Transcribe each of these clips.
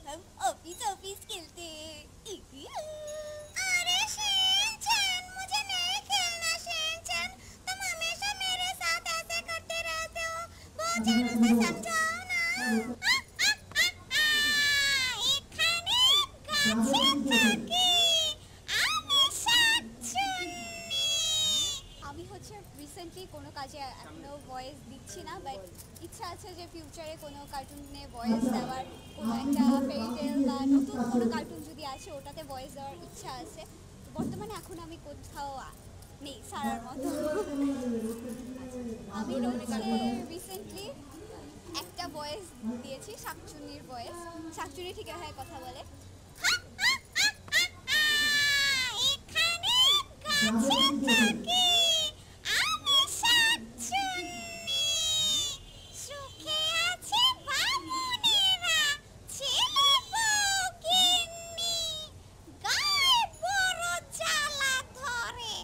हम office office खेलते अरे शिनचैन, मुझे नहीं खेलना शिनचैन। तुम हमेशा मेरे साथ ऐसे करते रहते हो। बोचैन उसे समझाओ ना। এখানে গাছে থাকি আমি শাকচুন্নি। আমি হচ্ছে রিসেন্টলি কোনো কাজে এখনো ভয়েস দিচ্ছি না, বাট ইচ্ছা আছে যে ফিউচারে কোনো কার্টুনে ভয়েস দেওয়ার, কোনো একটা ফেরি টেল বা নতুন কোনো কার্টুন যদি আসে ওটাতে ভয়েস দেওয়ার ইচ্ছা আছে। তো বর্তমানে এখন আমি কোথাও নেই সারার মতো। আমি হচ্ছে রিসেন্টলি একটা ভয়েস দিয়েছি, শাকচুন্নির ভয়েস। শাকচুন্নি ঠিক হয়ে কথা বলে। এখানে গাছে থাকি আমি শাকচুন্নি, সুখে আছে বামুনেরা, ছেলে বউ গিন্নি, গায়ে বড় জ্বালা ধরে,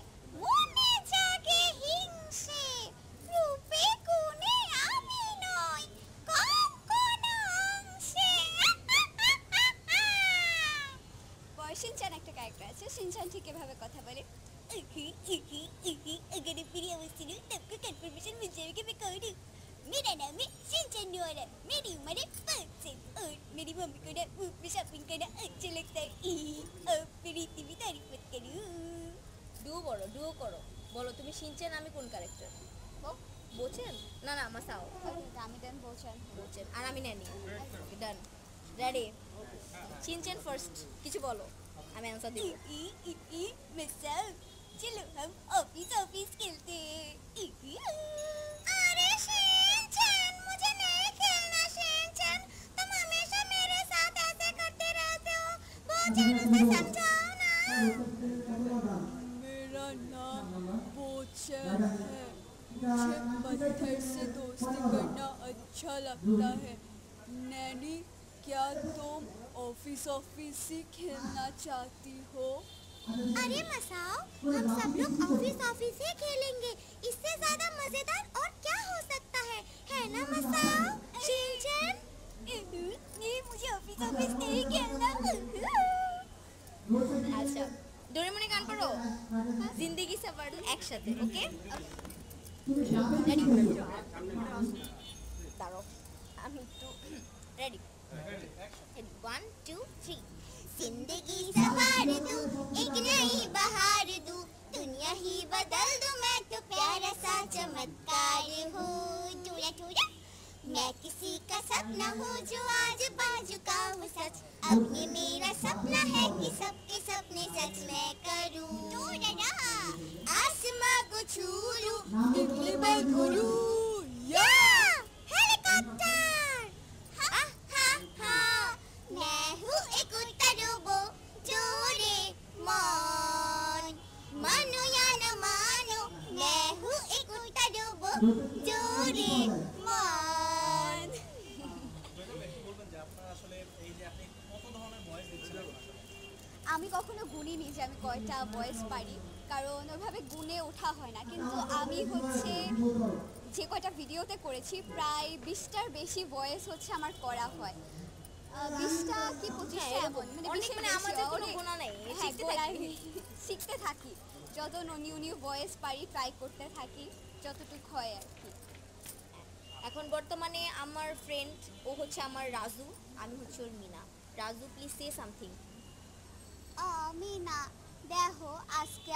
মনে জাগে হিংসে, রূপে গুণে আমি নই কম কোনো অংশে। শিনচান একটা ক্যারেক্টার আছে, শিনচান ঠিক এভাবে কথা বলে। अगर मेरी आवाज सुनो तो आपको कंफर्मेशन मिल जाएगी कि मैं कौन हूँ। मेरा नाम है शिनचैन नोरा, मेरी उम्र है 5 साल और मेरी मम्मी को ना मूवी में शॉपिंग करना अच्छा लगता है। अब मेरी इतनी तारीफ मत करो। ডুও করো। বলো তুমি শিনচেন, আমি কোন ক্যারেক্টার? বোচেন? না মাসাও। আমি দেন বোচেন। আর আমি ন্যানি। ডান। রেডি? শিনচেন ফার্স্ট, কিছু বলো, আমি आंसर দেব। मसाओ, चलो हम ऑफिस ऑफिस खेलते अरे शिनचैन, मुझे नहीं खेलना शिनचैन। तुम हमेशा मेरे साथ ऐसे करते रहते हो। बोचैन उसे समझाओ ना। मेरा नाम बोचैन है, मुझे पत्थर से दोस्ती करना अच्छा लगता है। नैनी, क्या तुम ऑफिस ऑफिस ही खेलना चाहती हो? अरे मसाओ, हम सब लोग ऑफिस ऑफिस ही खेलेंगे। इससे ज्यादा मजेदार और क्या हो सकता है ना मसाओ? शिनचैन, नहीं मुझे ऑफिस ऑफिस नहीं खेलना। আচ্ছা, ডোরেমনে গান করো, জিন্দেগি সফর একসাথে, ওকে? রেডি? দাঁড়াও, আমি একটু রেডি। 1 2 3। जिंदगी सवार दूं, एक नई बहार दूं, दुनिया ही बदल दूं, मैं तो प्यारा सा चमत्कार हूँ। टूरा टूरा, मैं किसी का सपना हूँ जो आज बाजू का हूँ सच। अब ये मेरा सपना है कि सबके सपने सच मैं करूँ। टूरा आसमां को छू लूं, दिल में घुरूं, या हेलीकॉप्टर। हा हा हा, मैं हूँ एक उड़ता रोबो, जोरे मान, मानो या न मानो, मैं हूँ एक उड़ता रोबो, जोरे मान। আমি কখনো গুনিনি যে আমি কয়টা ভয়েস পারি, কারণ ওইভাবে গুনে ওঠা হয় না। কিন্তু আমি হচ্ছে যে কয়টা ভিডিওতে করেছি প্রায় 20টার বেশি ভয়েস হচ্ছে আমার করা হয়। 20টা কি 25টা এমন, মানে 20 এর আমাদের কোনো গোনা নাই, শিখতে থাকি। যত নিউ ভয়েস পারি ট্রাই করতে থাকি যতটুকু হয় আর কি। এখন বর্তমানে আমার ফ্রেন্ড, ও হচ্ছে আমার রাজু, আমি হচ্ছে ওর Meena. Raju, please say something. Meena, দেখো আজকে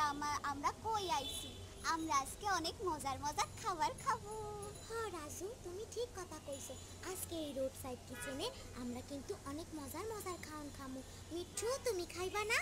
আমরা কই আইছি। আমরা আজকে অনেক মজার মজার খাবার খাবো। হ্যাঁ রাজু, তুমি ঠিক কথা কইছো। আজকে এই রোড সাইড কিচেনে আমরা কিন্তু অনেক মজার মজার খাওয়ান খামু। মিঠু, তুমি খাইবা না?